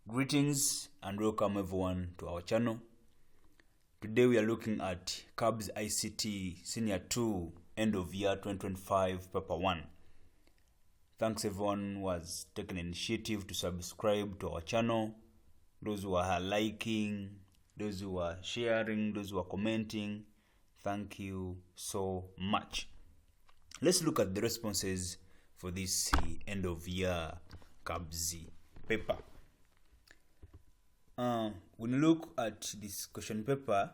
Greetings and welcome everyone to our channel. Today we are looking at KABS ICT Senior 2 End of Year 2025 Paper 1. Thanks everyone who has taken initiative to subscribe to our channel, those who are liking, those who are sharing, those who are commenting. Thank you so much. Let's look at the responses for this end of year KABS paper. When you look at this question paper,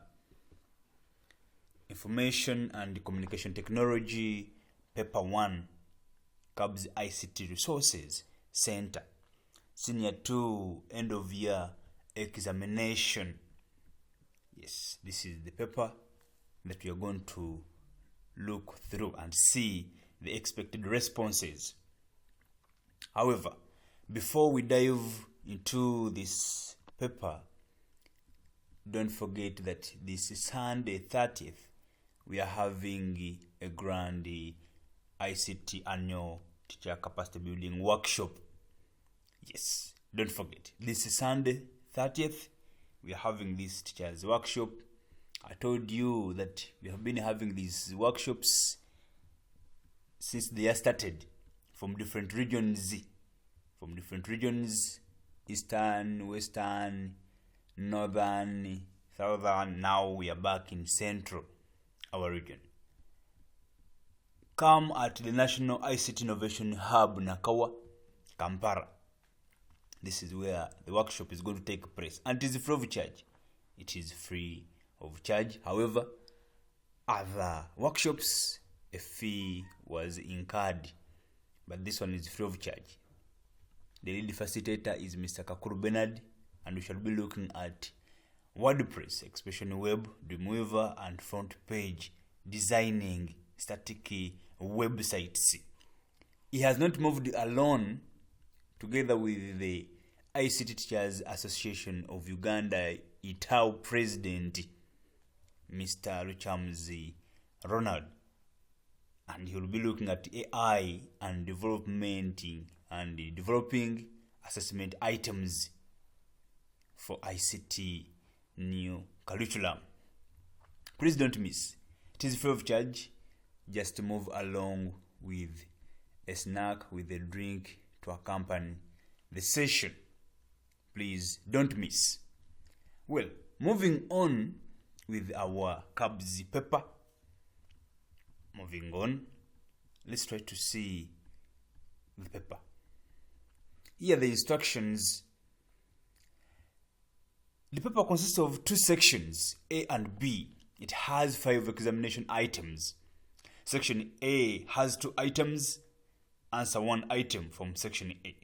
Information and Communication Technology, Paper 1, KABS ICT Resources Center, Senior 2, End of Year Examination. Yes, this is the paper that we are going to look through and see the expected responses. However, before we dive into this paper, don't forget that this is Sunday 30th. We are having a grand ICT annual teacher capacity building workshop. Yes, don't forget. This is Sunday 30th. We are having this teachers workshop. I told you that we have been having these workshops since the year started from different regions. Eastern, Western, Northern, Southern. Now we are back in Central, our region. Come at the National ICT Innovation Hub, Nakawa, Kampala. This is where the workshop is going to take place, and it is free of charge. It is free of charge. However, other workshops, a fee was incurred, but this one is free of charge. The lead facilitator is Mr. Kakuru Bernard, and we shall be looking at WordPress, Expression Web, Dreamweaver, and front page designing static websites. He has not moved alone. Together with the ICT Teachers Association of Uganda, ITAU President, Mr. Richamzi Ronald, and he will be looking at AI and developing assessment items for ICT new curriculum. Please don't miss. It is free of charge. Just move along with a snack, with a drink to accompany the session. Please don't miss. Well, moving on with our KABS paper. Moving on, let's try to see the paper. Here are the instructions. The paper consists of two sections, A and B. It has 5 examination items. Section A has 2 items. Answer 1 item from section A.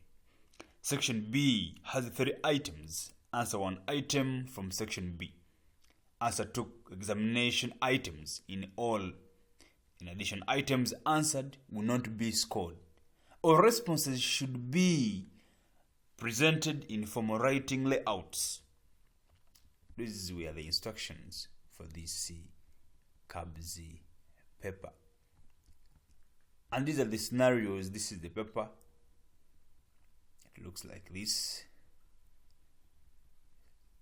Section B has 3 items. Answer 1 item from section B. Answer 2 examination items in all. In addition, items answered will not be scored. All responses should be presented in formal writing layouts. These were the instructions for this KABS paper. And these are the scenarios. This is the paper. It looks like this.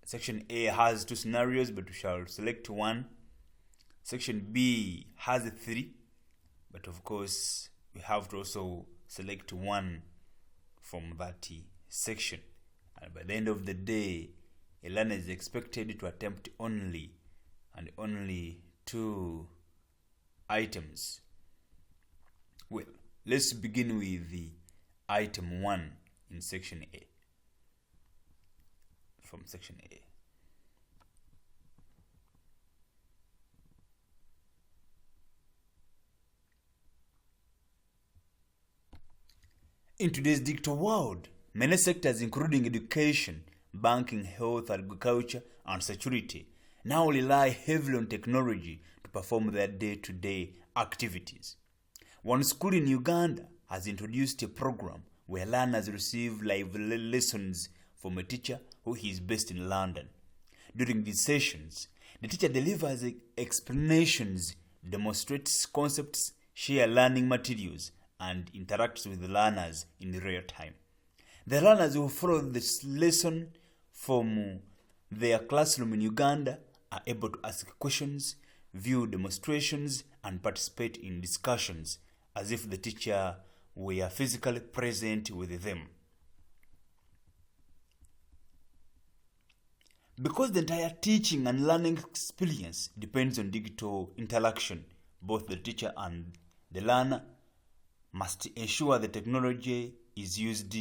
Section A has 2 scenarios, but we shall select 1. Section B has 3, but of course we have to also select 1 from that section. And by the end of the day, a learner is expected to attempt only 2 items. Well, let's begin with the item 1 in section A. From section A. In today's digital world, many sectors including education, banking, health, agriculture, and security now rely heavily on technology to perform their day-to-day activities. One school in Uganda has introduced a program where learners receive live lessons from a teacher who is based in London. During these sessions, the teacher delivers explanations, demonstrates concepts, shares learning materials, and interacts with the learners in real time. The learners who follow this lesson from their classroom in Uganda are able to ask questions, view demonstrations, and participate in discussions as if the teacher were physically present with them. Because the entire teaching and learning experience depends on digital interaction, both the teacher and the learner must ensure the technology is used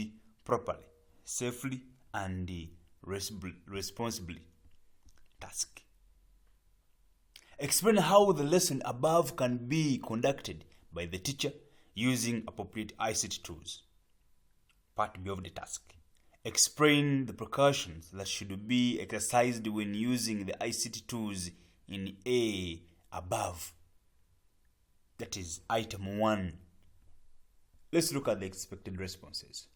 properly, safely, and responsibly. Task. Explain how the lesson above can be conducted by the teacher using appropriate ICT tools. Part B of the task. Explain the precautions that should be exercised when using the ICT tools in A above. That is item 1. Let's look at the expected responses.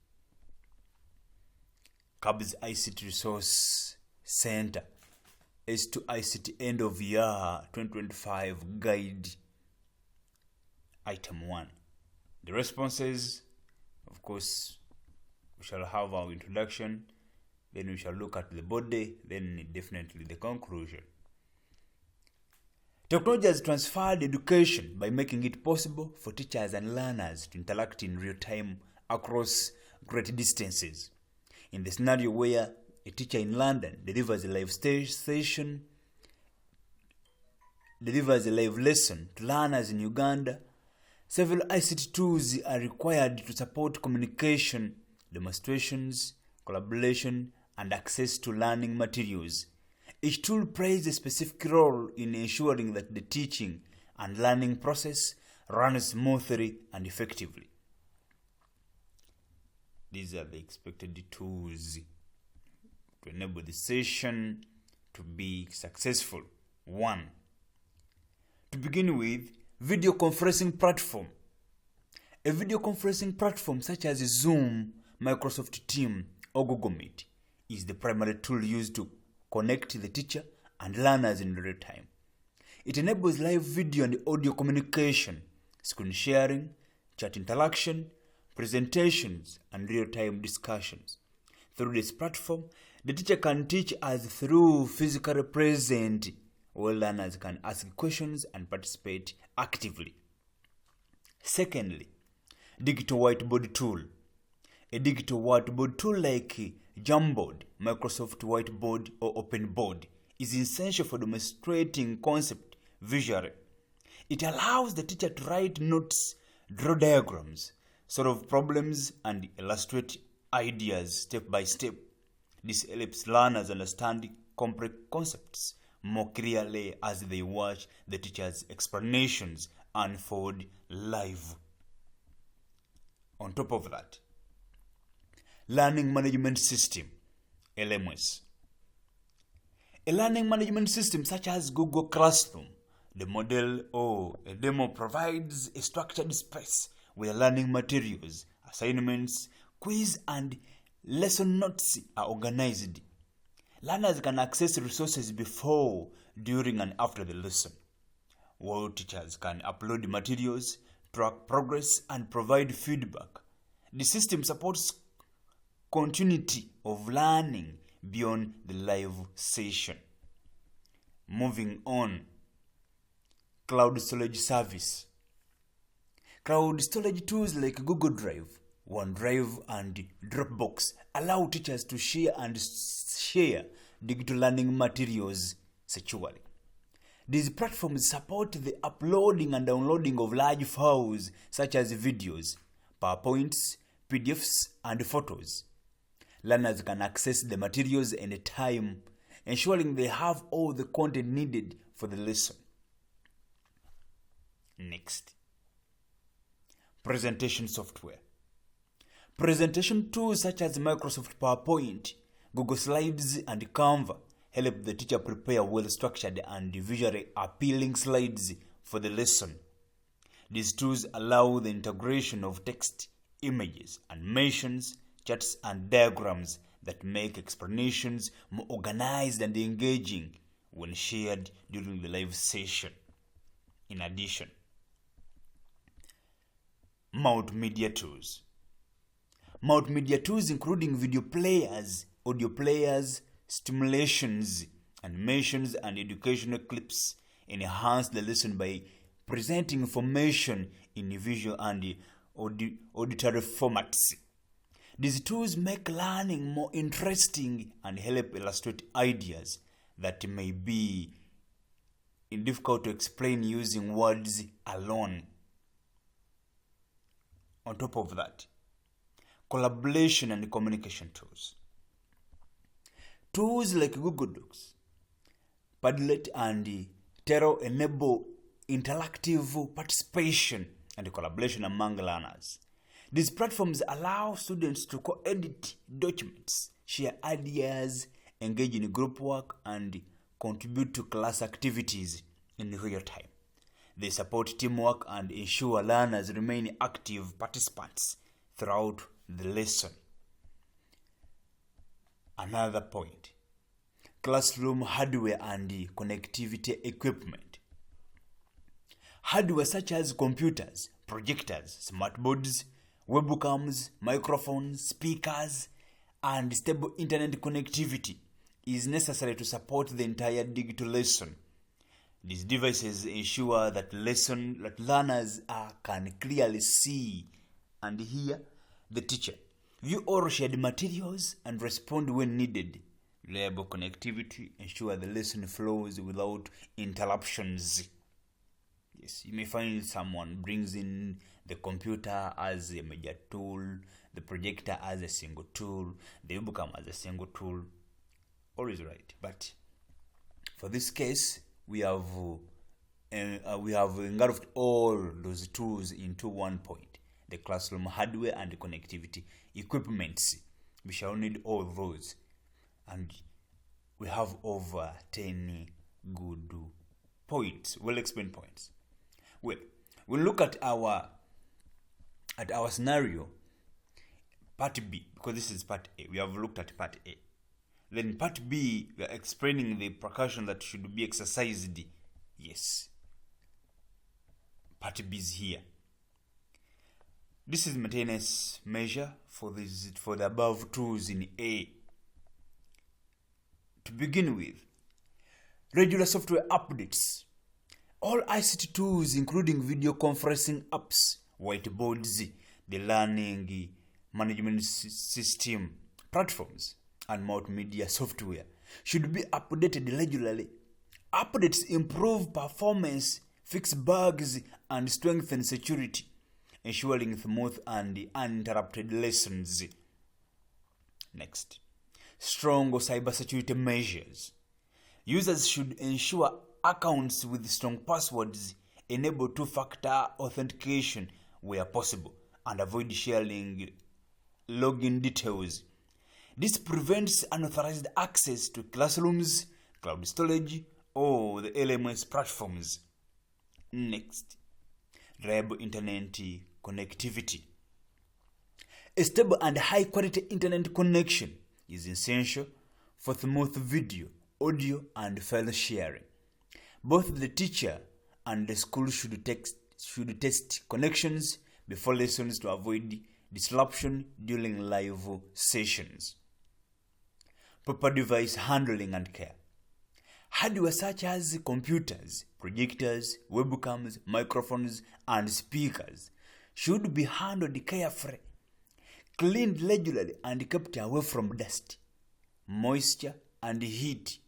KABS ICT Resource Center S2 ICT End of Year 2025 Guide. Item 1. The responses, of course, we shall have our introduction, then we shall look at the body, then definitely the conclusion. Technology has transferred education by making it possible for teachers and learners to interact in real time across great distances. In the scenario where a teacher in London delivers a live lesson to learners in Uganda, several ICT tools are required to support communication, demonstrations, collaboration, and access to learning materials. Each tool plays a specific role in ensuring that the teaching and learning process runs smoothly and effectively. These are the expected tools to enable the session to be successful. 1. To begin with, video conferencing platform. A video conferencing platform such as Zoom, Microsoft Teams, or Google Meet is the primary tool used to connect the teacher and learners in real time. It enables live video and audio communication, screen sharing, chat interaction, presentations, and real-time discussions. Through this platform, the teacher can teach us through physically present, while learners can ask questions and participate actively. Secondly, digital whiteboard tool. A digital whiteboard tool like Jamboard, Microsoft Whiteboard, or OpenBoard is essential for demonstrating concept visually. It allows the teacher to write notes, draw diagrams, solve problems, and illustrate ideas step by step. This helps learners understand complex concepts more clearly as they watch the teacher's explanations unfold live. On top of that, Learning Management System, LMS. A learning management system such as Google Classroom, the model or a demo provides a structured space where learning materials, assignments, quiz, and lesson notes are organized. Learners can access resources before, during, and after the lesson, while teachers can upload materials, track progress, and provide feedback. The system supports continuity of learning beyond the live session. Moving on, cloud storage service. Cloud storage tools like Google Drive, OneDrive, and Dropbox allow teachers to share digital learning materials securely. These platforms support the uploading and downloading of large files such as videos, PowerPoints, PDFs, and photos. Learners can access the materials anytime, ensuring they have all the content needed for the lesson. Next, presentation software. Presentation tools such as Microsoft PowerPoint, Google Slides, and Canva help the teacher prepare well-structured and visually appealing slides for the lesson. These tools allow the integration of text, images, animations, charts, and diagrams that make explanations more organized and engaging when shared during the live session. In addition, multimedia tools. Multimedia tools including video players, audio players, stimulations, animations, and educational clips enhance the lesson by presenting information in visual and auditory formats. These tools make learning more interesting and help illustrate ideas that may be difficult to explain using words alone. On top of that, collaboration and communication tools. Tools like Google Docs, Padlet, and Trello enable interactive participation and collaboration among learners. These platforms allow students to co-edit documents, share ideas, engage in group work, and contribute to class activities in real time. They support teamwork and ensure learners remain active participants throughout the lesson. Another point, classroom hardware and connectivity equipment. Hardware such as computers, projectors, smart boards, webcams, microphones, speakers, and stable internet connectivity is necessary to support the entire digital lesson. These devices ensure that learners can clearly see and hear the teacher, view all shared materials, and respond when needed. Reliable connectivity ensure the lesson flows without interruptions. Yes, you may find someone brings in the computer as a major tool, the projector as a single tool, the webcam as a single tool. All is right, but for this case, we have engulfed all those tools into one point: the classroom hardware and connectivity equipments. We shall need all those, and we have over 10 good points, well-explained points. Well, we'll look at our scenario, part B, because this is part A. We have looked at part A. Then part B, we are explaining the precaution that should be exercised. Yes. Part B is here. This is maintenance measure for the above tools in A. To begin with, regular software updates. All ICT tools, including video conferencing apps, whiteboards, the learning management system platforms, and multimedia software, should be updated regularly. Updates improve performance, fix bugs, and strengthen security, ensuring smooth and uninterrupted lessons. Next, strong cybersecurity measures. Users should ensure accounts with strong passwords, enable two-factor authentication where possible, and avoid sharing login details. This prevents unauthorized access to classrooms, cloud storage, or the LMS platforms. Next, reliable internet connectivity. A stable and high-quality internet connection is essential for smooth video, audio, and file sharing. Both the teacher and the school should test connections before lessons to avoid disruption during live sessions. Proper device handling and care. Hardware such as computers, projectors, webcams, microphones, and speakers should be handled carefully, cleaned regularly, and kept away from dust, moisture, and heat.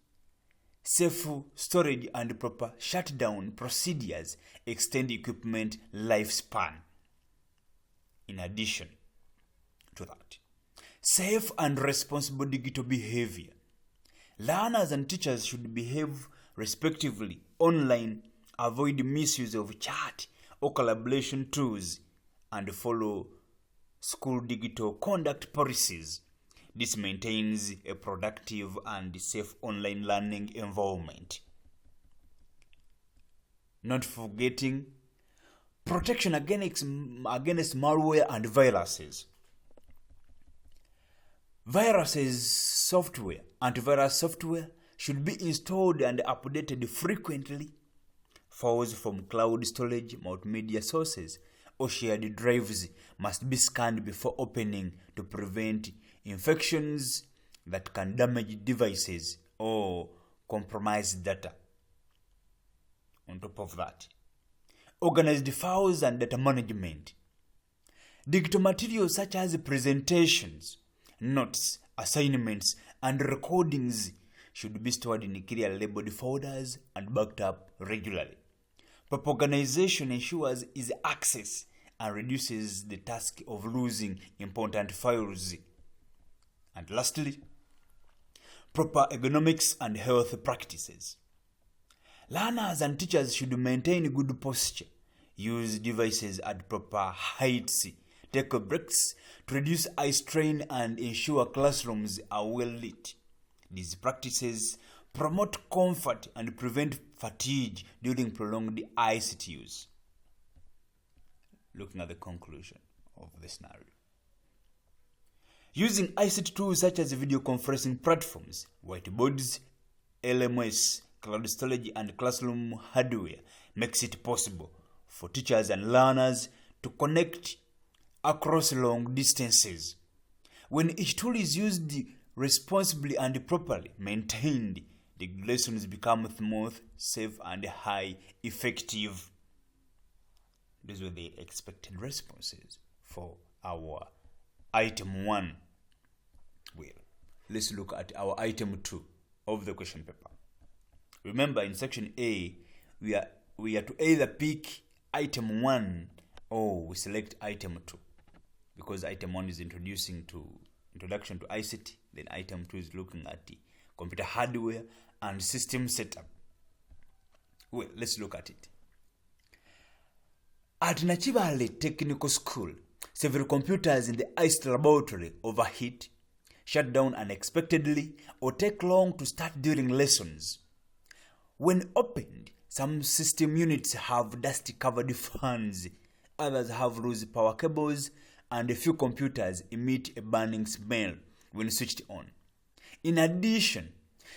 Safe storage and proper shutdown procedures extend equipment lifespan. In addition to that, safe and responsible digital behavior. Learners and teachers should behave respectively online, avoid misuse of chat or collaboration tools, and follow school digital conduct policies. This maintains a productive and safe online learning environment. Not forgetting protection against malware and viruses. Antivirus software should be installed and updated frequently. Files from cloud storage, multimedia sources, or shared drives must be scanned before opening to prevent infections that can damage devices or compromise data. On top of that, organized files and data management. Digital materials such as presentations, notes, assignments, and recordings should be stored in clear labeled folders and backed up regularly. Proper organization ensures easy access and reduces the task of losing important files. And lastly, proper ergonomics and health practices. Learners and teachers should maintain good posture, use devices at proper heights, take breaks to reduce eye strain and ensure classrooms are well lit. These practices promote comfort and prevent fatigue during prolonged ICT use. Looking at the conclusion of the scenario. Using ICT tools such as video conferencing platforms, whiteboards, LMS, cloud storage, and classroom hardware makes it possible for teachers and learners to connect across long distances. When each tool is used responsibly and properly maintained, the lessons become smooth, safe, and high effective. These were the expected responses for our item 1. Well, let's look at our item 2 of the question paper. Remember, in section A, we are to either pick item 1 or we select item 2, because item 1 is introduction to ICT, then item 2 is looking at the computer hardware and system setup. Well, let's look at it. At Nachibale Technical School, several computers in the ICT laboratory overheat, shut down unexpectedly, or take long to start during lessons. When opened, some system units have dust-covered fans, others have loose power cables, and a few computers emit a burning smell when switched on. In addition,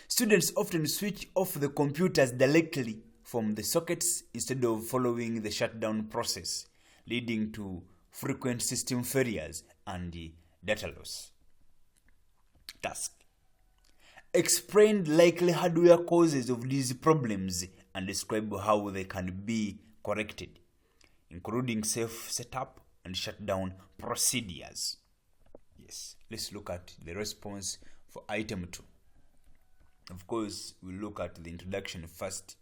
students often switch off the computers directly from the sockets instead of following the shutdown process, leading to frequent system failures and data loss. Task. Explain likely hardware causes of these problems and describe how they can be corrected, including safe setup and shutdown procedures. Yes, let's look at the response for item 2. Of course, we'll look at the introduction first.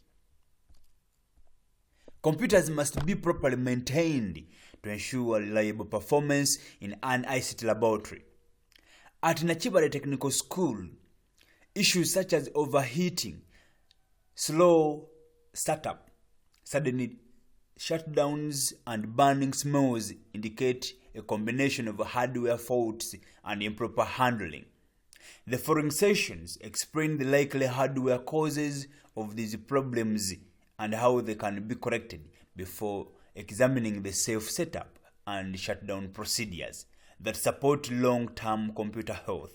Computers must be properly maintained to ensure reliable performance in an ICT laboratory. At Nachibale Technical School, issues such as overheating, slow startup, sudden shutdowns, and burning smells indicate a combination of hardware faults and improper handling. The following sessions explain the likely hardware causes of these problems and how they can be corrected before examining the safe setup and shutdown procedures that support long-term computer health.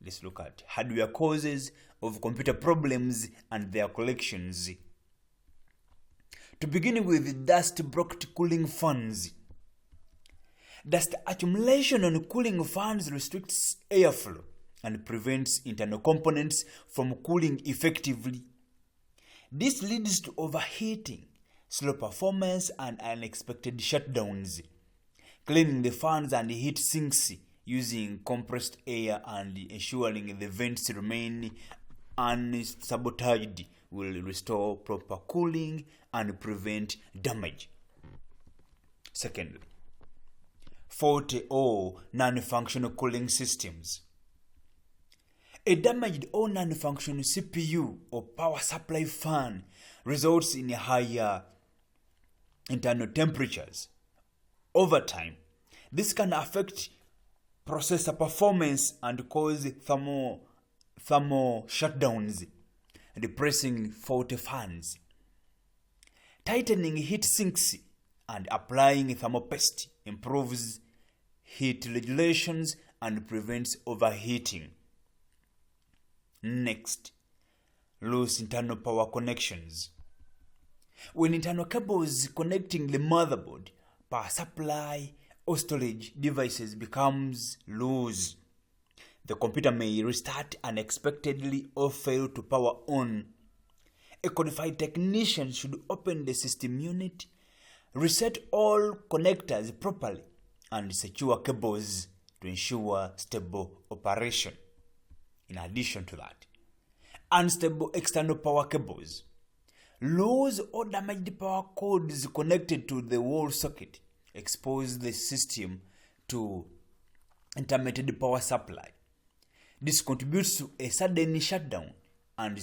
Let's look at hardware causes of computer problems and their corrections. To begin with, dust-blocked cooling fans. Dust accumulation on cooling fans restricts airflow and prevents internal components from cooling effectively. This leads to overheating, slow performance, and unexpected shutdowns. Cleaning the fans and heat sinks using compressed air and ensuring the vents remain unsabotaged will restore proper cooling and prevent damage. Secondly, faulty or non-functional cooling systems. A damaged or non-functional CPU or power supply fan results in higher internal temperatures. Over time, this can affect processor performance and cause thermal shutdowns, replacing faulty fans. Tightening heat sinks and applying thermal paste improves heat regulations and prevents overheating. Next, loose internal power connections. When internal cables connecting the motherboard, power supply, or storage devices becomes loose, the computer may restart unexpectedly or fail to power on. A qualified technician should open the system unit, reset all connectors properly, and secure cables to ensure stable operation. In addition to that, unstable external power cables, loose or damaged power cords connected to the wall socket expose the system to intermittent power supply. This contributes to a sudden shutdown and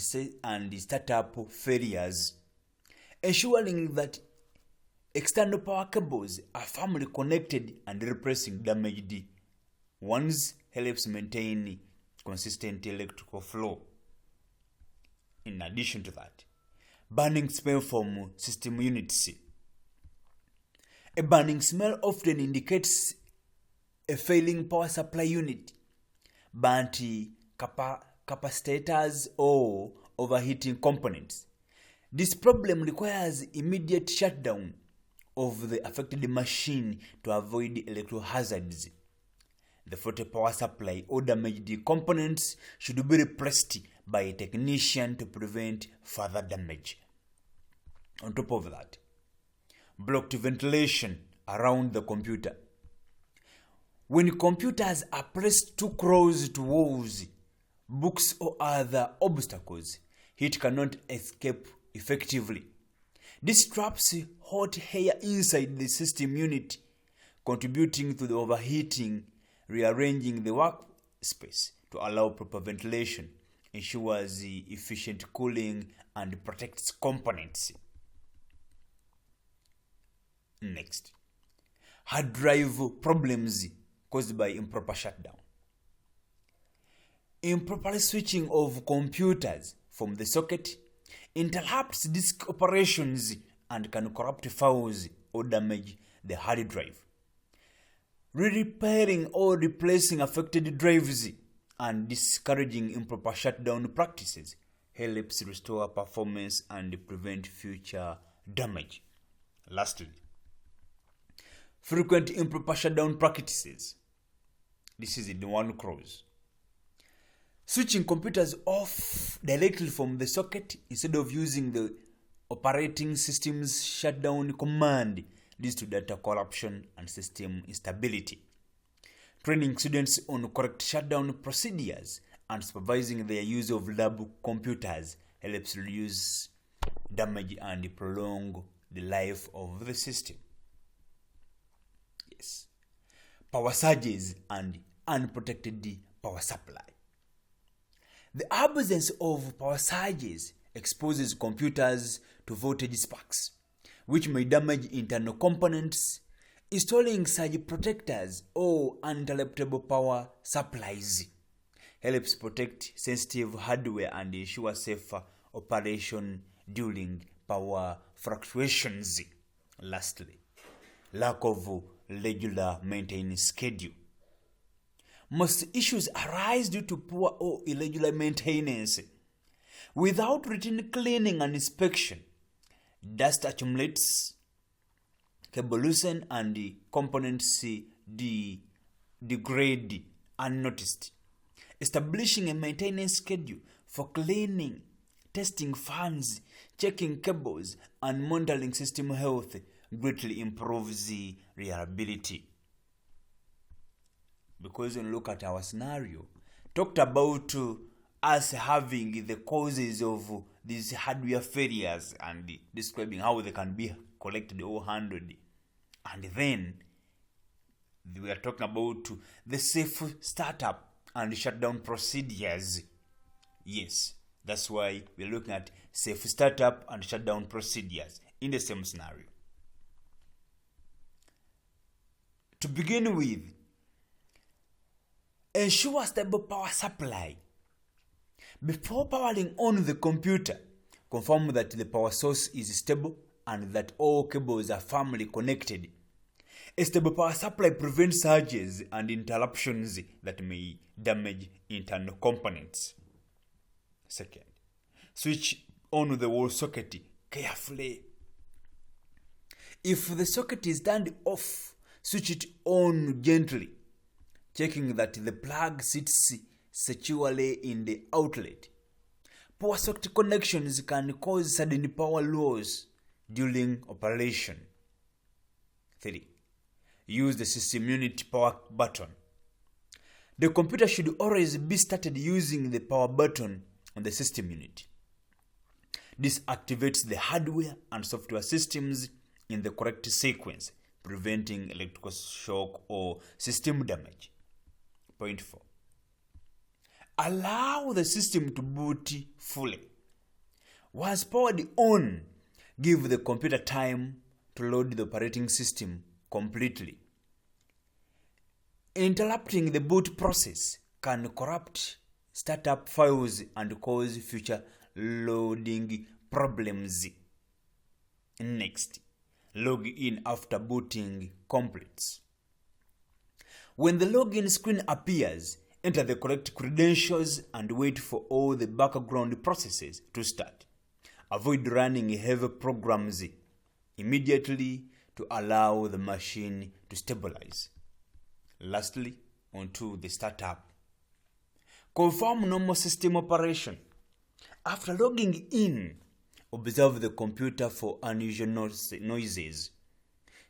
startup failures. Ensuring that external power cables are firmly connected and replacing damaged ones helps maintain consistent electrical flow. In addition to that, burning smell from system units. A burning smell often indicates a failing power supply unit, burnt capacitors, or overheating components. This problem requires immediate shutdown of the affected machine to avoid electrical hazards. The faulty power supply or damaged components should be replaced by a technician to prevent further damage. On top of that, blocked ventilation around the computer. When computers are placed too close to walls, books, or other obstacles, heat cannot escape effectively. This traps hot air inside the system unit, contributing to the overheating. Rearranging the workspace to allow proper ventilation ensures efficient cooling and protects components. Next, hard drive problems caused by improper shutdown. Improper switching of computers from the socket interrupts disk operations and can corrupt files or damage the hard drive. Repairing or replacing affected drives and discouraging improper shutdown practices helps restore performance and prevent future damage. Lastly, frequent improper shutdown practices. This is in one clause. Switching computers off directly from the socket instead of using the operating system's shutdown command leads to data corruption and system instability. Training students on correct shutdown procedures and supervising their use of lab computers helps reduce damage and prolong the life of the system. Yes. Power surges and unprotected power supply. The absence of power surges exposes computers to voltage spikes, which may damage internal components. Installing surge protectors or uninterruptible power supplies helps protect sensitive hardware and ensure safer operation during power fluctuations. Lastly, lack of regular maintenance schedule. Most issues arise due to poor or irregular maintenance. Without routine cleaning and inspection, dust accumulates, cable loosen, and the components degrade unnoticed. Establishing a maintenance schedule for cleaning, testing fans, checking cables, and monitoring system health greatly improves the reliability. Because when you look at our scenario, talked about us having the causes of these hardware failures and describing how they can be collected or handled. And then we are talking about the safe startup and shutdown procedures. Yes, that's why we're looking at safe startup and shutdown procedures in the same scenario. To begin with, ensure stable power supply. Before powering on the computer, confirm that the power source is stable and that all cables are firmly connected. A stable power supply prevents surges and interruptions that may damage internal components. Second, switch on the wall socket carefully. If the socket is turned off, switch it on gently, checking that the plug sits securely in the outlet. Poor socket connections can cause sudden power loss during operation. 3. Use the system unit power button. The computer should always be started using the power button on the system unit. This activates the hardware and software systems in the correct sequence, preventing electrical shock or system damage. Point 4. Allow the system to boot fully. Once powered on, give the computer time to load the operating system completely. Interrupting the boot process can corrupt startup files and cause future loading problems. Next, log in after booting completes. When the login screen appears, enter the correct credentials and wait for all the background processes to start. Avoid running heavy programs immediately to allow the machine to stabilize. Lastly, onto the startup. Confirm normal system operation. After logging in, observe the computer for unusual noises,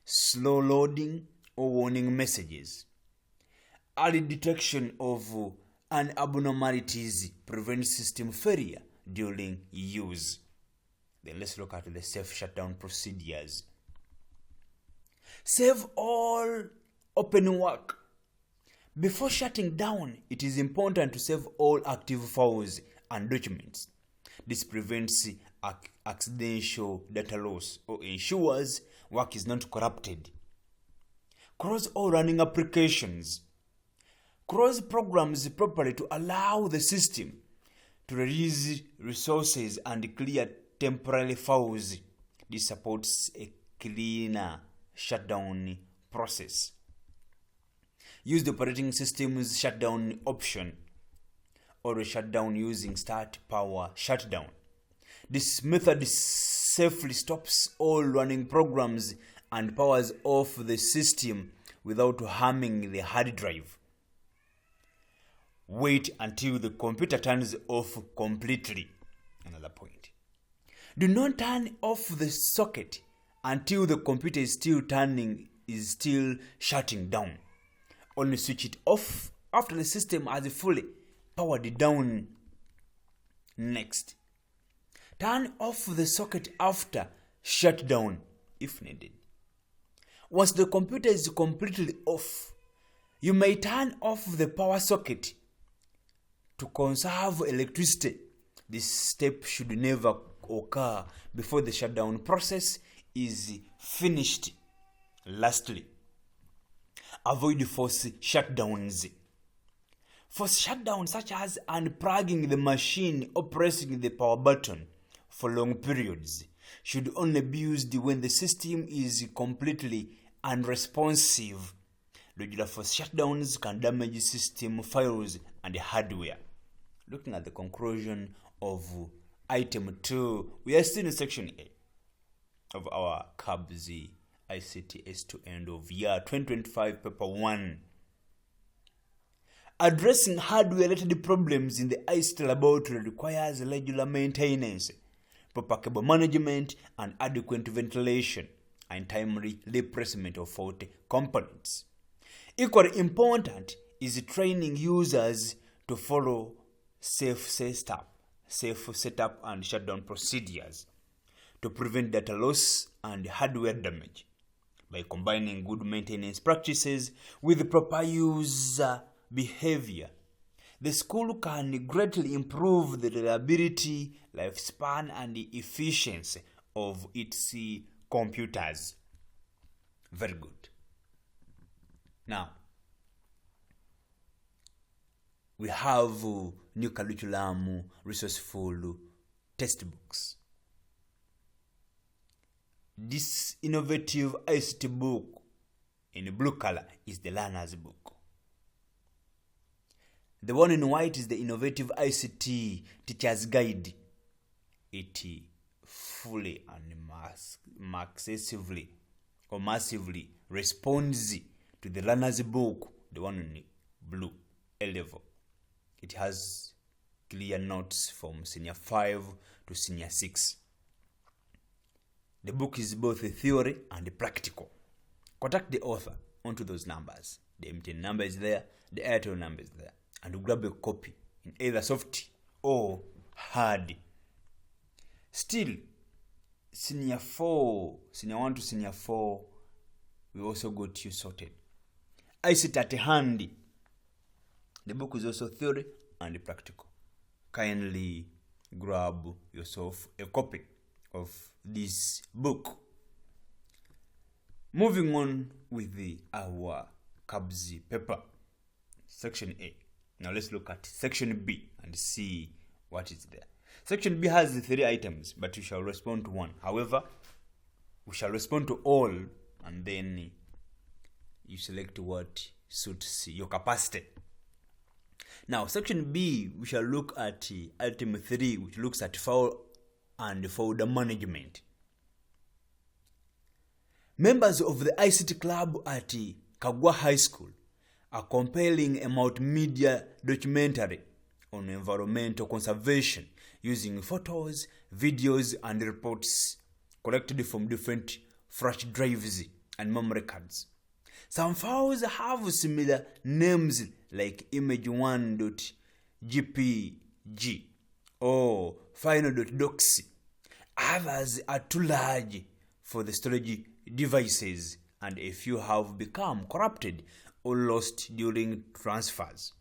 slow loading, or warning messages. Early detection of abnormalities prevents system failure during use. Then let's look at the safe shutdown procedures. Save all open work. Before shutting down, it is important to save all active files and documents. This prevents accidental data loss or ensures work is not corrupted. Close all running applications. Close programs properly to allow the system to release resources and clear temporary files. This supports a cleaner shutdown process. Use the operating system's shutdown option or shutdown using start power shutdown. This method safely stops all running programs and powers off the system without harming the hard drive. Wait until the computer turns off completely. Another point. Do not turn off the socket until the computer is still shutting down. Only switch it off after the system has fully powered down. Next, turn off the socket after shutdown if needed. Once the computer is completely off, you may turn off the power socket to conserve electricity. This step should never occur before the shutdown process is finished. Lastly, avoid forced shutdowns. Forced shutdowns such as unplugging the machine or pressing the power button for long periods should only be used when the system is completely unresponsive. Regular forced shutdowns can damage system files and hardware. Looking at the conclusion of item 2, we are still in section A of our KABS ICT S2 end of year 2025 paper 1. Addressing hardware-related problems in the ICT laboratory requires regular maintenance, proper cable management, and adequate ventilation, and timely replacement of faulty components. Equally important is training users to follow safe setup and shutdown procedures to prevent data loss and hardware damage. By combining good maintenance practices with proper user behavior, the school can greatly improve the reliability, lifespan, and efficiency of its computers. Very good. Now, we have new curriculum, resourceful textbooks. This innovative ICT book in blue color is the learner's book. The one in white is the innovative ICT teacher's guide. It fully and massively or massively responds to the learner's book, the one in blue, A level. It has clear notes from senior 5 to senior 6. The book is both a theory and practical. Contact the author onto those numbers. The MTN number is there, the Airtel number is there, and grab a copy in either soft or hard. Still, senior 1 to senior 4, we also got you sorted. ICT at hand. The book is also theory and practical. Kindly grab yourself a copy of this book. Moving on with our KABS paper, section A. Now let's look at section B and see what is there. Section B has 3 items, but we shall respond to one. However, we shall respond to all, and then you select what suits your capacity. Now, section B, we shall look at item 3, which looks at file and folder management. Members of the ICT club at Kagwa High School are compiling a multimedia documentary on environmental conservation using photos, videos, and reports collected from different flash drives and memory cards. Some files have similar names like image1.jpg or final.docs. Others are too large for the storage devices, and a few have become corrupted or lost during transfers.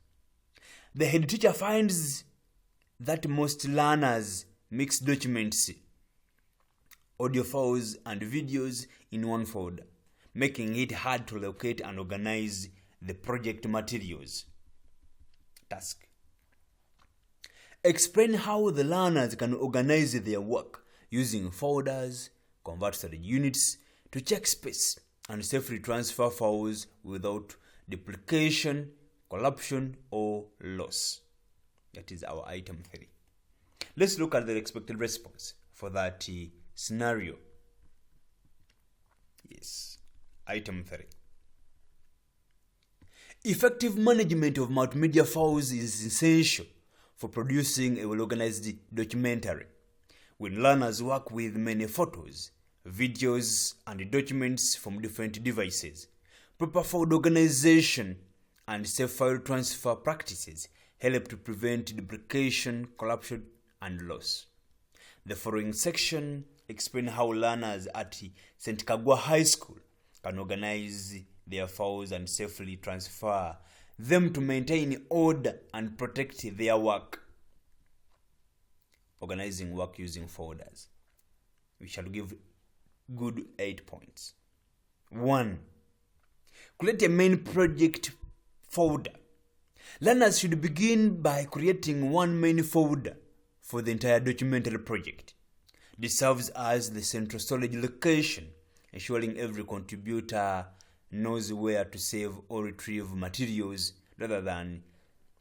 The head teacher finds that most learners mix documents, audio files, and videos in one folder, making it hard to locate and organize the project materials. Task: explain how the learners can organize their work using folders, convert storage units to check space, and safely transfer files without duplication, corruption, or loss. That is our item 3. Let's look at the expected response for that scenario. Yes, item 3. Effective management of multimedia files is essential for producing a well-organized documentary. When learners work with many photos, videos, and documents from different devices, proper file organization and safe file transfer practices help to prevent duplication, corruption, and loss. The following section explains how learners at St. Kagwa High School can organize their files and safely transfer them to maintain order and protect their work. Organizing work using folders. We shall give good 8 points. 1. Create a main project folder. Learners should begin by creating one main folder for the entire documentary project. This serves as the central storage location, ensuring every contributor knows where to save or retrieve materials rather than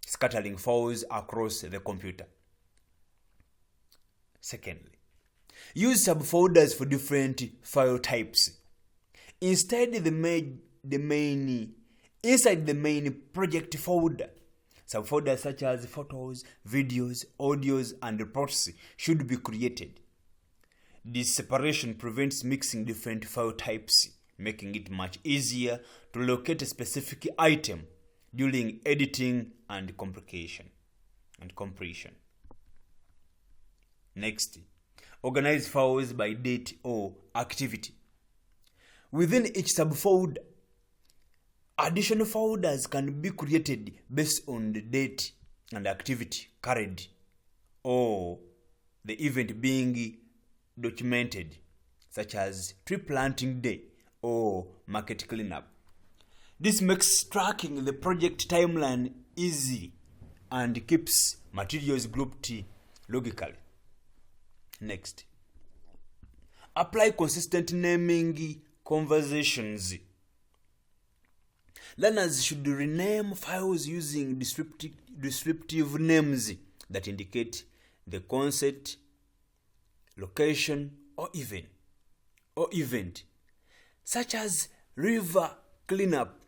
scattering files across the computer. Secondly, use subfolders for different file types. Inside the main project folder, subfolders such as photos, videos, audios, and reports should be created. This separation prevents mixing different file types, making it much easier to locate a specific item during editing and compression. Next, organize files by date or activity. Within each subfolder, additional folders can be created based on the date and activity carried or the event being documented, such as tree planting day or market cleanup. This makes tracking the project timeline easy and keeps materials grouped logically. Next, apply consistent naming conventions. Learners should rename files using descriptive names that indicate the concept, location, or event. such as river cleanup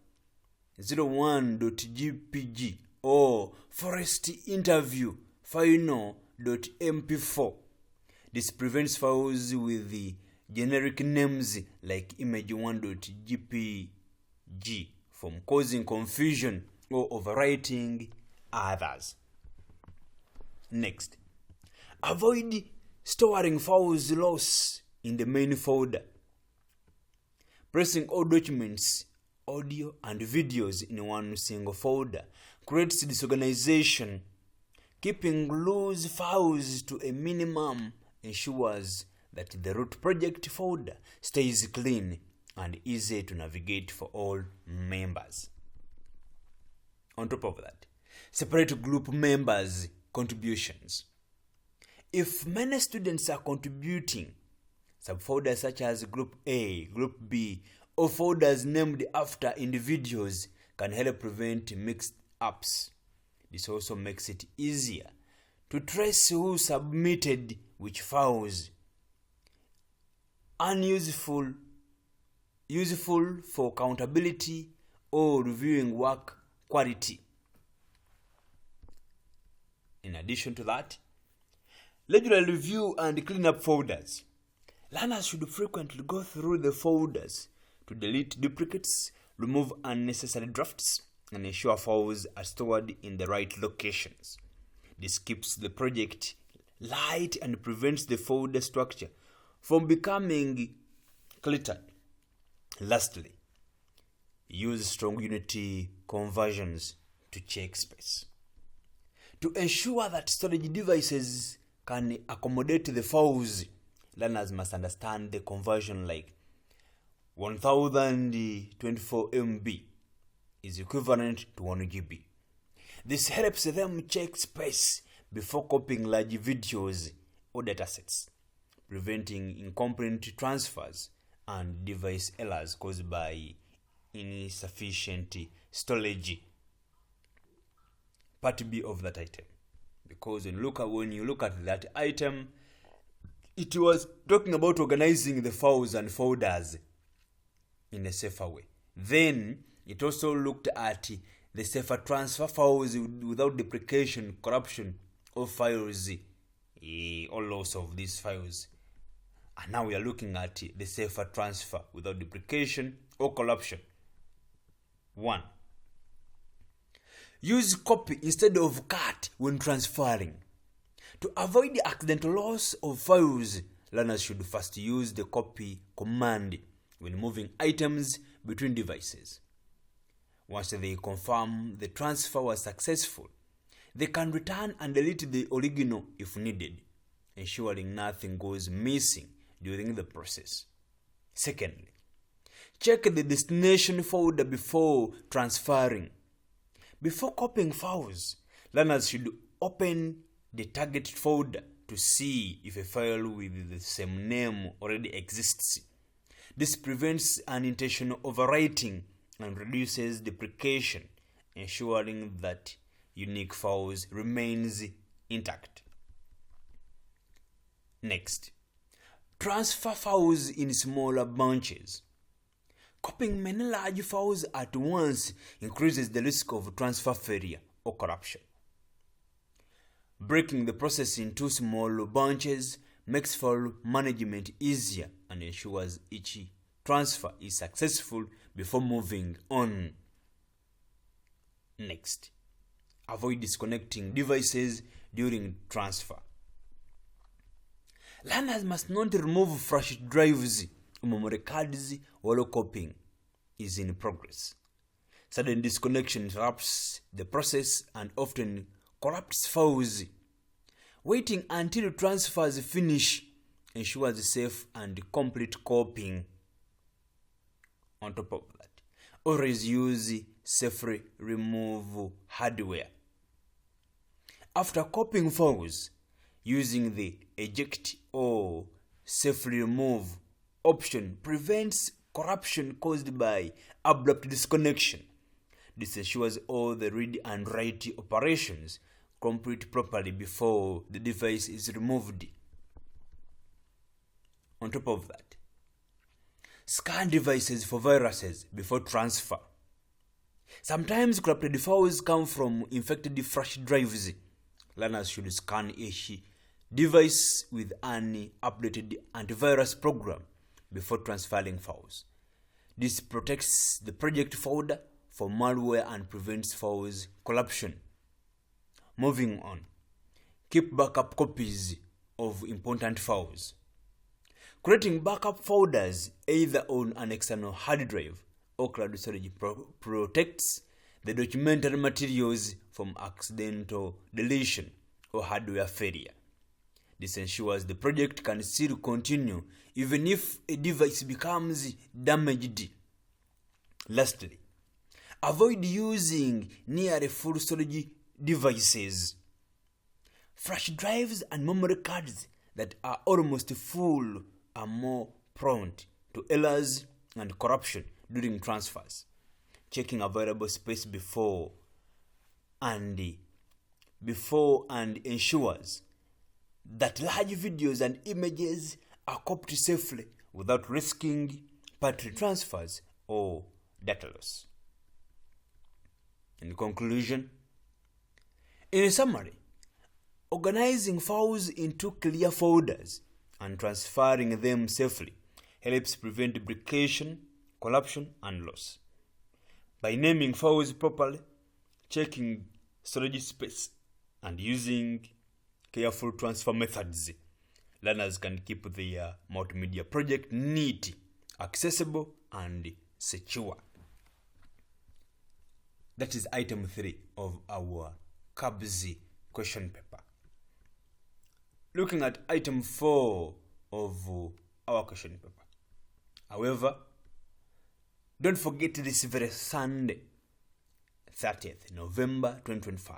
01.gpg or forest interview final.mp4. This prevents files with the generic names like image1.gpg from causing confusion or overwriting others. Next, avoid storing files lost in the main folder. Pressing all documents, audio and videos in one single folder creates disorganization. Keeping loose files to a minimum ensures that the root project folder stays clean and easy to navigate for all members. On top of that, separate group members' contributions. If many students are contributing, subfolders such as Group A, Group B, or folders named after individuals can help prevent mixed-ups. This also makes it easier to trace who submitted which files. Useful for accountability or reviewing work quality. In addition to that, regular review and clean up folders. Learners should frequently go through the folders to delete duplicates, remove unnecessary drafts, and ensure files are stored in the right locations. This keeps the project light and prevents the folder structure from becoming cluttered. Lastly, use strong Unity conversions to check space. To ensure that storage devices can accommodate the files, learners must understand the conversion like 1024 MB is equivalent to 1 GB. This helps them check space before copying large videos or datasets, preventing incomplete transfers and device errors caused by insufficient storage. Part B of that item, because when you look at that item, it was talking about organizing the files and folders in a safer way. Then it also looked at the safer transfer files without duplication, corruption of files, or loss of these files. And now we are looking at the safer transfer without duplication or corruption. 1. Use copy instead of cut when transferring. To avoid the accidental loss of files, learners should first use the copy command when moving items between devices. Once they confirm the transfer was successful, they can return and delete the original if needed, ensuring nothing goes missing during the process. Secondly, check the destination folder before transferring. Before copying files, learners should open the target folder to see if a file with the same name already exists. This prevents unintentional overwriting and reduces duplication, ensuring that unique files remains intact. Next, transfer files in smaller bunches. Copying many large files at once increases the risk of transfer failure or corruption. Breaking the process into small bunches makes file management easier and ensures each transfer is successful before moving on. Next, avoid disconnecting devices during transfer. Learners must not remove flash drives, memory cards while copying is in progress. Sudden disconnection interrupts the process and often corrupts files. Waiting until transfers finish ensures safe and complete copying. On top of that, always use safely remove hardware. After copying files, using the eject or safely remove option prevents corruption caused by abrupt disconnection. This ensures all the read and write operations complete properly before the device is removed. On top of that, Scan devices for viruses before transfer. Sometimes corrupted files come from infected flash drives. Learners should scan each device with an updated antivirus program before transferring files. This protects the project folder for malware and prevents files corruption. Moving on. Keep backup copies of important files. Creating backup folders either on an external hard drive or cloud storage protects the documented materials from accidental deletion or hardware failure. This ensures the project can still continue even if a device becomes damaged. Lastly, avoid using nearly full storage devices. Flash drives and memory cards that are almost full are more prone to errors and corruption during transfers. Checking available space before and ensures that large videos and images are copied safely without risking battery transfers or data loss. In conclusion, in summary, organizing files into clear folders and transferring them safely helps prevent duplication, corruption, and loss. By naming files properly, checking storage space, and using careful transfer methods, learners can keep their multimedia project neat, accessible, and secure. That is item 3 of our KABS question paper. Looking at item 4 of our question paper. However, don't forget this very Sunday, 30th November 2025,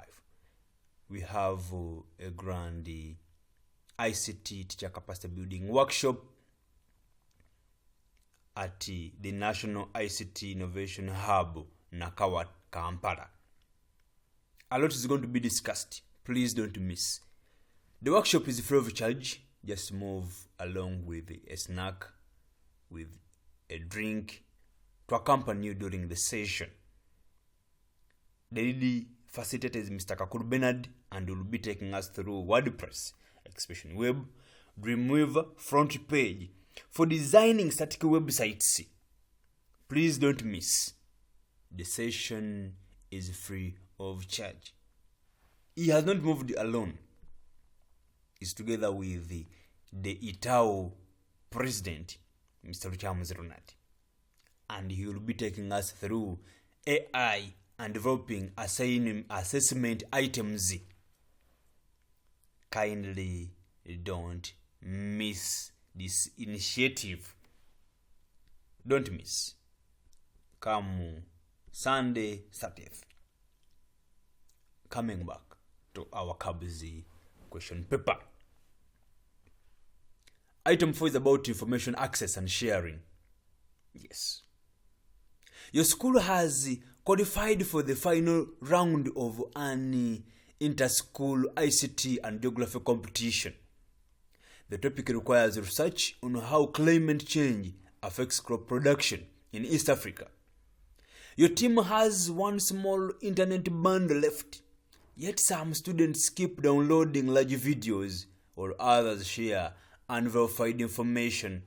we have a grand ICT teacher capacity building workshop at the National ICT Innovation Hub, Nakawa, Kampala. A lot is going to be discussed. Please don't miss. The workshop is free of charge. Just move along with a snack, with a drink to accompany you during the session. The lead facilitator is Mr. Kakuru Bernard and will be taking us through WordPress, Expression Web, Dreamweaver, Front Page for designing static websites. Please don't miss. The session is free of charge. He has not moved alone. He's together with the ITAO president, Mr. Charles Ronald. And he will be taking us through AI and developing assessment items. Kindly don't miss this initiative. Don't miss. Come Sunday 30th. Coming back to our KABS question paper. Item 4 is about information access and sharing. Yes. Your school has qualified for the final round of an inter-school ICT and geography competition. The topic requires research on how climate change affects crop production in East Africa. Your team has one small internet bundle left, yet some students keep downloading large videos or others share unverified information.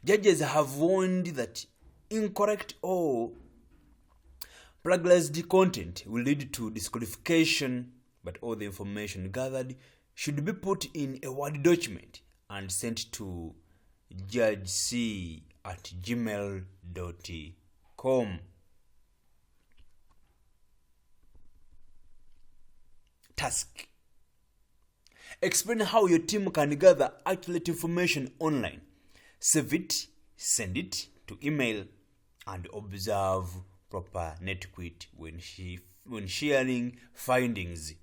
Judges have warned that incorrect or plagiarized content will lead to disqualification, but all the information gathered should be put in a Word document and sent to judgec@gmail.com. Task: explain how your team can gather accurate information online. Save it, send it to email, and observe proper netiquette when sharing findings.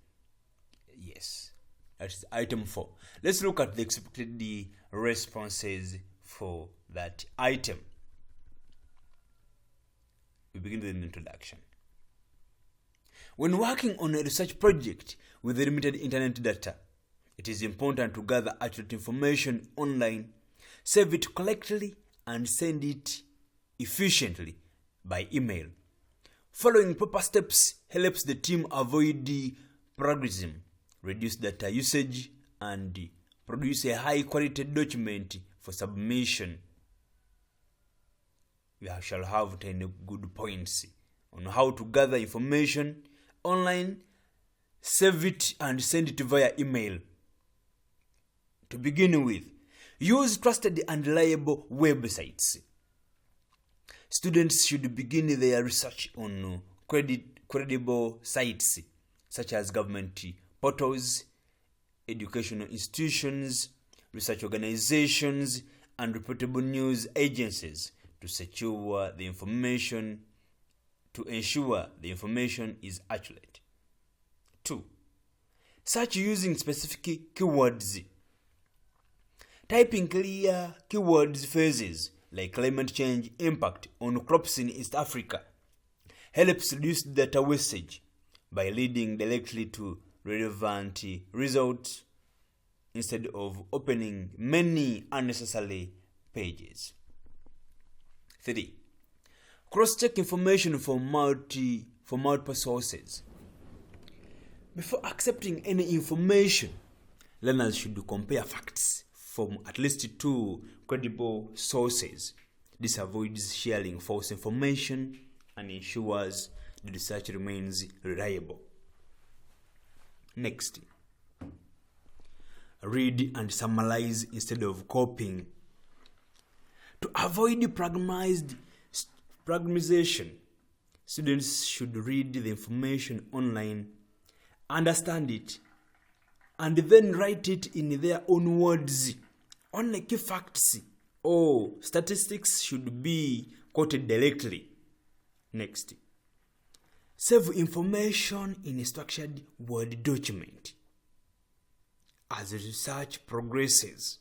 Yes, that's item 4. Let's look at the expected responses for that item. We begin with an introduction. When working on a research project with limited internet data, It is important to gather accurate information online, save it correctly, and send it efficiently by email. Following proper steps helps the team avoid plagiarism, reduce data usage, and produce a high-quality document for submission. We shall have 10 good points on how to gather information online, save it, and send it via email. To begin with, use trusted and reliable websites. Students should begin their research on credible sites such as government portals, educational institutions, research organizations, and reputable news agencies to ensure the information is accurate. 2. Search using specific keywords. Typing clear keywords phrases like climate change impact on crops in East Africa helps reduce data wastage by leading directly to relevant results instead of opening many unnecessary pages. 3. Cross-check information from multiple sources. Before accepting any information, learners should compare facts from at least 2 credible sources. This avoids sharing false information and ensures the research remains reliable. Next, read and summarize instead of copying. To avoid pragmatization, students should read the information online, understand it, and then write it in their own words. Only key facts or statistics should be quoted directly. Next, save information in a structured Word document. As research progresses,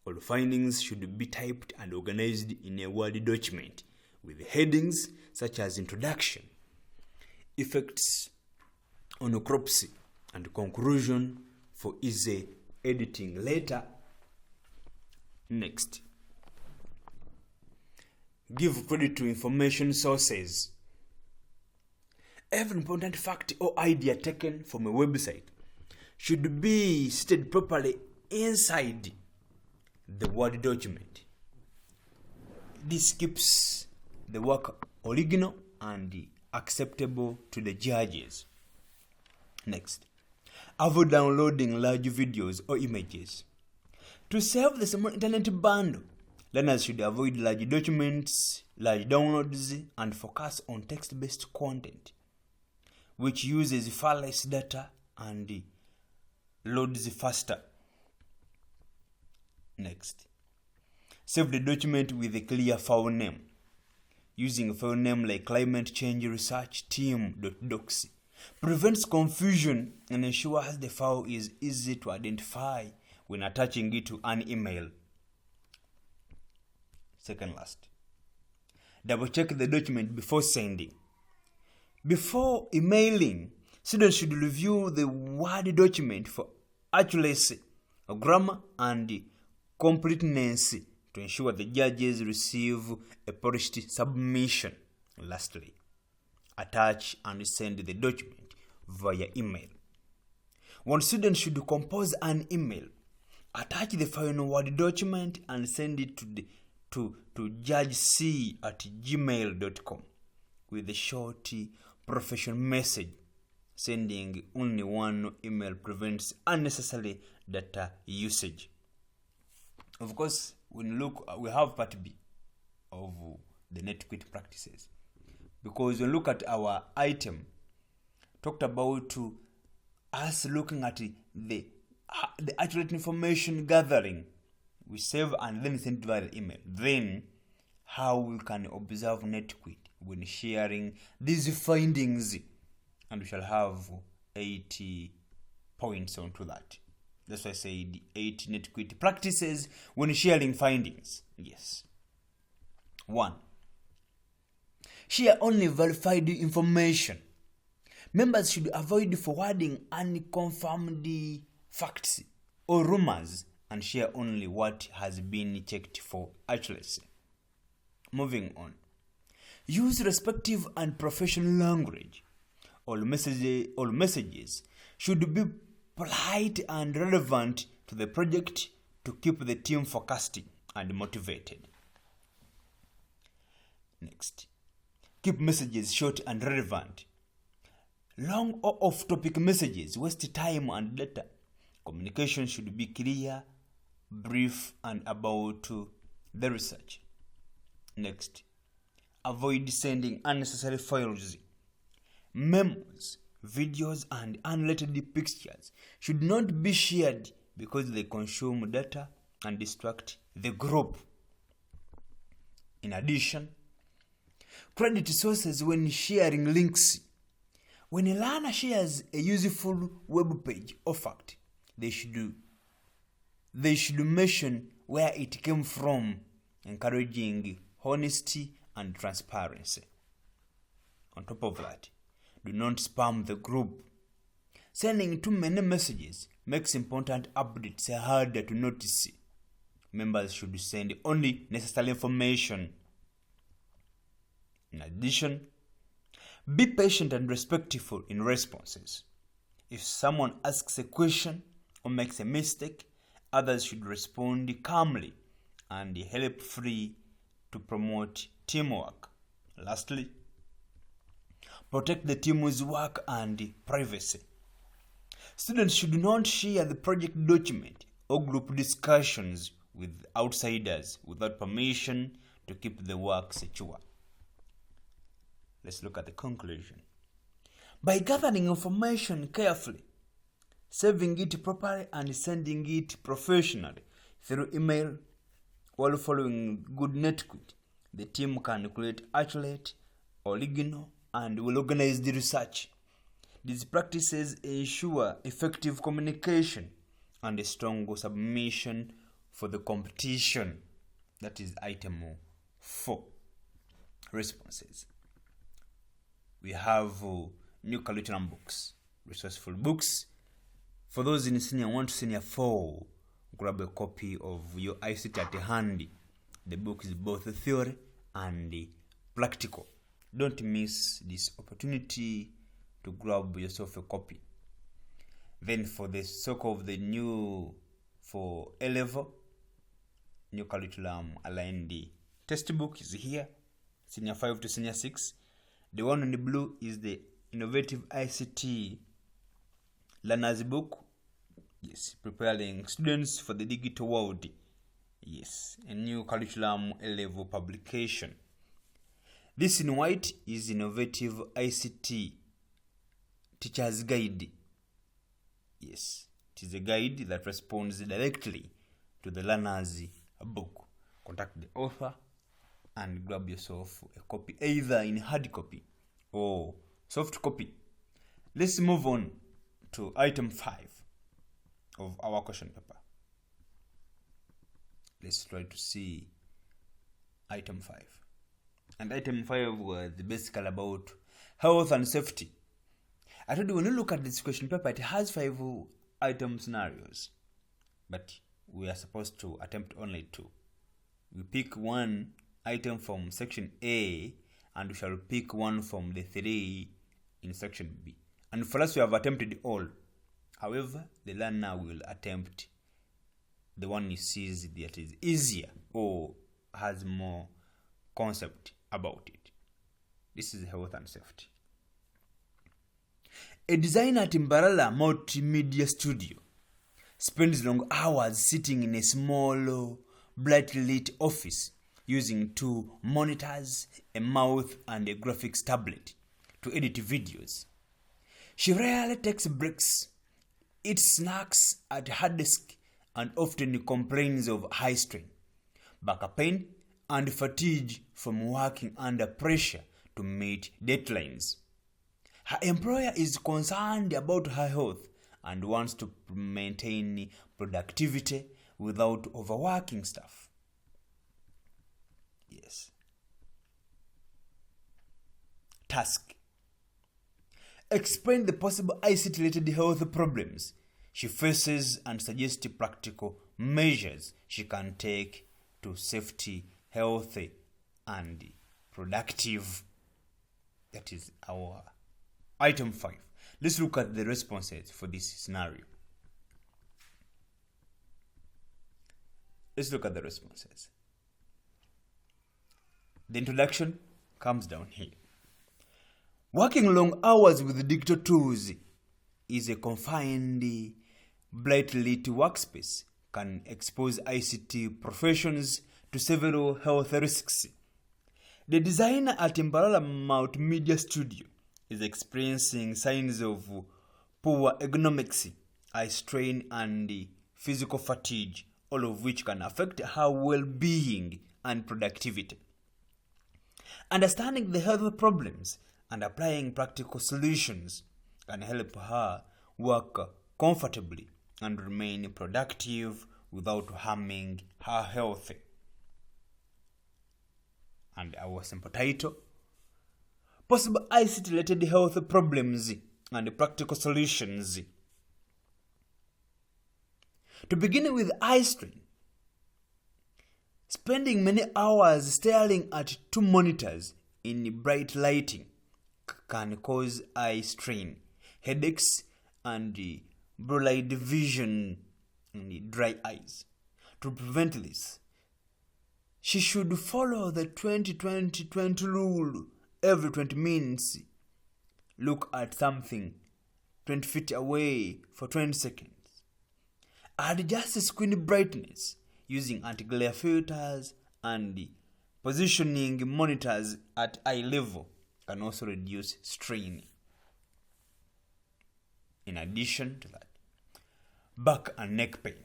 all findings should be typed and organized in a Word document with headings such as introduction, effects on crops, and conclusion for easy editing later. Next, give credit to information sources. Every important fact or idea taken from a website should be stated properly inside the Word document. This keeps the work original and acceptable to the judges. Next, avoid downloading large videos or images. To save the small internet bundle, learners should avoid large documents, large downloads, and focus on text-based content, which uses far less data and loads faster. Next, save the document with a clear file name. Using a file name like climate change research team.docs prevents confusion and ensures the file is easy to identify when attaching it to an email. Second last, double check the document before sending. Before emailing, students should review the Word document for accuracy, grammar, and completeness to ensure the judges receive a polished submission. Lastly, attach and send the document via email. One student should compose an email, attach the final Word document, and send it to judgec@gmail.com with a short professional message. Sending only one email prevents unnecessary data usage. Of course, when you look, we have part B of the NetQuit practices, because when you look at our item, talked about us looking at the accurate information gathering. We save and then send it via email. Then, how we can observe NetQuit when sharing these findings, and we shall have 80 points onto that. That's why I said 8 NetQuit practices when sharing findings. Yes. 1. Share only verified information. Members should avoid forwarding unconfirmed facts or rumors and share only what has been checked for accuracy. Moving on. Use respectful and professional language. All messages should be polite and relevant to the project to keep the team focused and motivated. Next. Keep messages short and relevant. Long or off-topic messages waste time and data. Communication should be clear, brief, and about the research. Next. Avoid sending unnecessary files. Memos, videos, and unrelated pictures should not be shared because they consume data and distract the group. In addition, credit sources when sharing links. When a learner shares a useful web page or fact, they should mention where it came from, encouraging honesty and transparency. On top of that, do not spam the group. Sending too many messages makes important updates harder to notice. Members should send only necessary information. In addition, be patient and respectful in responses. If someone asks a question or makes a mistake, others should respond calmly and helpfully to promote teamwork. Lastly, protect the team's work and privacy. Students should not share the project document or group discussions with outsiders without permission to keep the work secure. Let's look at the conclusion. By gathering information carefully, saving it properly, and sending it professionally through email while following good etiquette, the team can create accurate, original, and well-organized research. These practices ensure effective communication and a strong submission for the competition. That is item 4. Responses. We have new curriculum books, resourceful books. For those in senior 1 to senior 4, grab a copy of your ICT at hand. The book is both theory and practical. Don't miss this opportunity to grab yourself a copy. Then for the sake of the new, for A-level, new curriculum aligned textbook is here, senior 5 to senior 6. The one in the blue is the Innovative ICT Learner's Book. Yes, preparing students for the digital world. Yes, a new curriculum A-level publication. This in white is Innovative ICT Teacher's Guide. Yes, it is a guide that responds directly to the learner's book. Contact the author and grab yourself a copy, either in hard copy or soft copy. Let's move on to item 5 of our question paper. Let's try to see item 5. And item 5 was basically about health and safety. I told you when you look at this question paper, it has 5 item scenarios, but we are supposed to attempt only 2. We pick one item from section A and we shall pick one from the 3 in section B. And for us, we have attempted all. However, the learner will attempt the one he sees that is easier or has more concept about it. This is health and safety. A designer at Timbalala Multimedia Studio spends long hours sitting in a small, brightly lit office using 2 monitors, a mouse, and a graphics tablet to edit videos. She rarely takes breaks, eats snacks at her desk, and often complains of high strain, back pain, and fatigue from working under pressure to meet deadlines. Her employer is concerned about her health and wants to maintain productivity without overworking staff. Yes. Task. Explain the possible ICT-related health problems She faces and suggests practical measures she can take to safety, healthy, and productive. That is our item 5. Let's look at the responses for this scenario. Let's look at the responses. The introduction comes down here. Working long hours with digital tools is a confined, brightly lit workspace can expose ICT professions to several health risks. The designer at Imbalala Multimedia Studio is experiencing signs of poor ergonomics, eye strain, and physical fatigue, all of which can affect her well-being and productivity. Understanding the health problems and applying practical solutions can help her work comfortably and remain productive without harming her health. And our simple title: Possible ICT-related health problems and practical solutions. To begin with, eye strain. Spending many hours staring at 2 monitors in bright lighting can cause eye strain, headaches, and blurred vision and dry eyes. To prevent this, she should follow the 20-20-20 rule. Every 20 minutes, look at something 20 feet away for 20 seconds. Adjust screen brightness using anti-glare filters, and positioning monitors at eye level can also reduce strain. In addition to that, back and neck pain.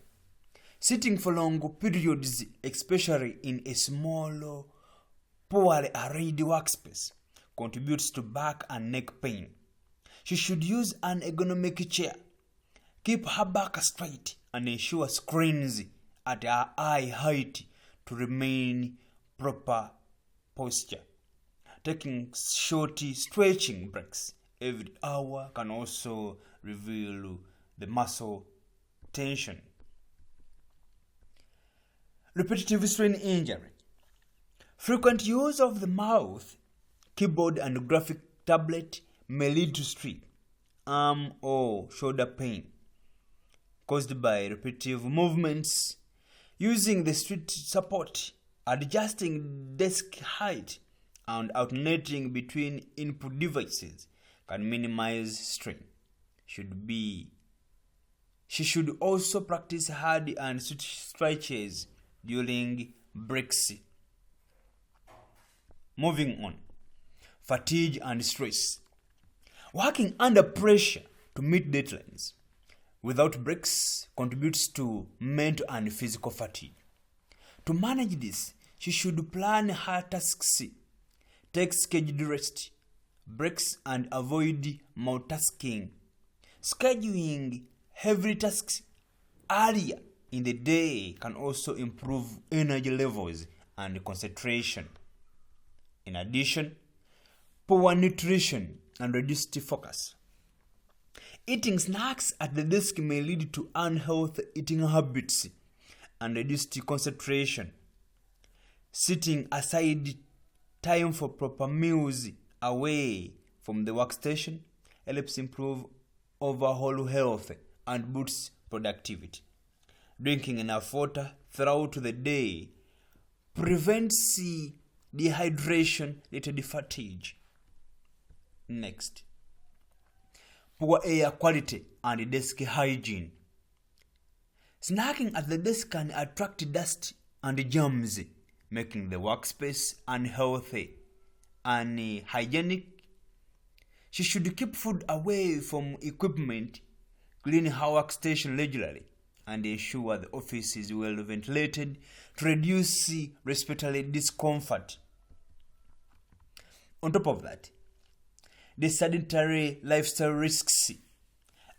Sitting for long periods, especially in a small, poorly arrayed workspace, contributes to back and neck pain. She should use an ergonomic chair, keep her back straight, and ensure screens at her eye height to remain proper posture. Taking short stretching breaks every hour can also reveal the muscle tension. Repetitive strain injury. Frequent use of the mouth, keyboard, and graphic tablet may lead to strain, arm or shoulder pain caused by repetitive movements. Using the street support, adjusting desk height, and alternating between input devices can minimize strain. She should also practice hard and stretches during breaks. Moving on. Fatigue and stress. Working under pressure to meet deadlines without breaks contributes to mental and physical fatigue. To manage this, she should plan her tasks, take scheduled rest, breaks, and avoid multitasking. Scheduling heavy tasks earlier in the day can also improve energy levels and concentration. In addition, poor nutrition and reduced focus. Eating snacks at the desk may lead to unhealthy eating habits and reduced concentration. Setting aside time for proper meals away from the workstation helps improve overall health and boosts productivity. Drinking enough water throughout the day prevents dehydration-related fatigue. Next, poor air quality and desk hygiene. Snacking at the desk can attract dust and germs, making the workspace unhealthy and hygienic. She should keep food away from equipment, clean her workstation regularly, and ensure the office is well ventilated to reduce respiratory discomfort. On top of that, the sedentary lifestyle risks.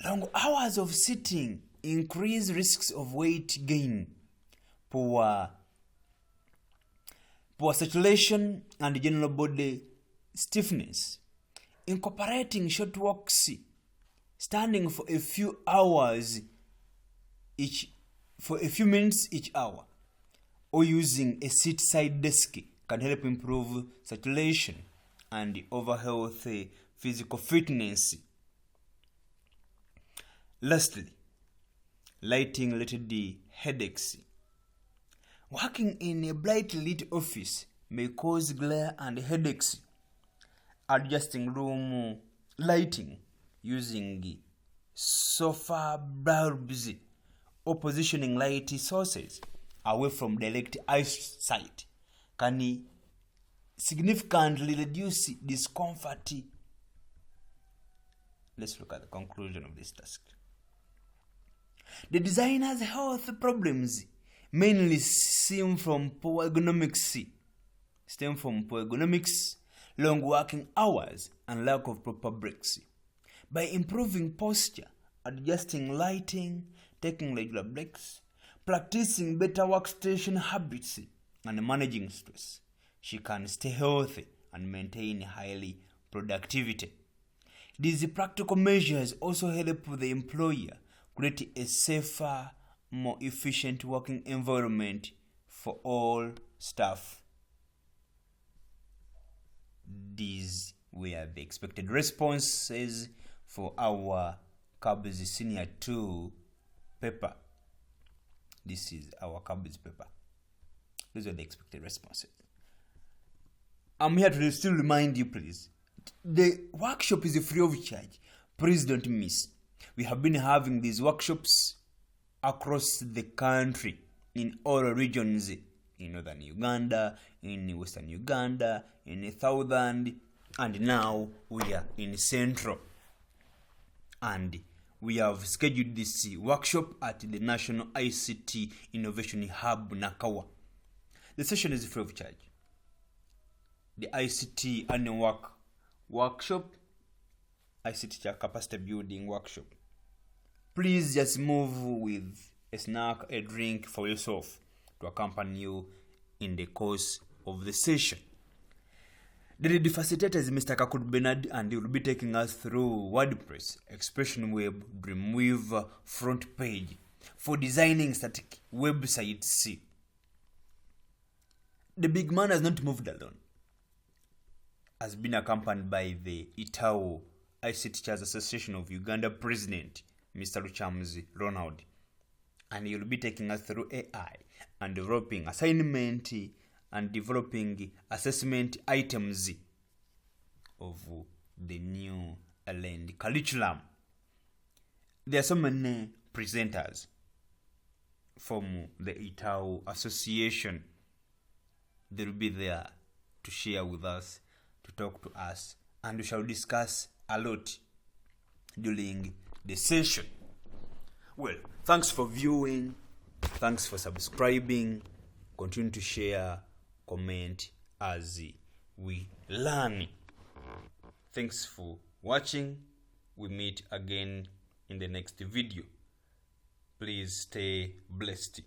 Long hours of sitting increase risks of weight gain, poor circulation, and general body stiffness. Incorporating short walks, standing for a few hours, for a few minutes each hour, or using a seat-side desk can help improve circulation and overall physical fitness. Lastly, lighting-related headaches. Working in a brightly lit office may cause glare and headaches. Adjusting room lighting using sofa bulbs or positioning light sources away from direct eyesight can significantly reduce discomfort. Let's look at the conclusion of this task. The designer's health problems mainly stem from poor ergonomics, long working hours, and lack of proper breaks. By improving posture, adjusting lighting, taking regular breaks, practicing better workstation habits, and managing stress, she can stay healthy and maintain high productivity. These practical measures also help the employer create a safer, more efficient working environment for all staff. These were the expected responses for our KABS Senior 2 paper. This is our KABS paper. These are the expected responses. I'm here to still remind you, please. The workshop is free of charge. Please don't miss. We have been having these workshops across the country in all regions, in northern Uganda, in western Uganda, in southern, and now we are in central. And we have scheduled this workshop at the National ICT Innovation Hub, Nakawa. The session is free of charge. The ICT annual workshop, ICT capacity building workshop. Please just move with a snack, a drink for yourself to accompany you in the course of the session. The lead facilitator is Mr. Kakut Bernard, and he will be taking us through WordPress, Expression Web, Dreamweaver, Front Page for designing static websites. The big man has not moved alone. Has been accompanied by the ITAO ICT Teachers Association of Uganda President, Mr. Ruchamuzi Ronald, and he will be taking us through AI and developing assignment and developing assessment items of the new aligned curriculum. There are so many presenters from the ITAO Association. They will be there to share with us, to talk to us, and we shall discuss a lot during the session. Well, thanks for viewing, thanks for subscribing, continue to share, comment as we learn. Thanks for watching. We meet again in the next video. Please stay blessed.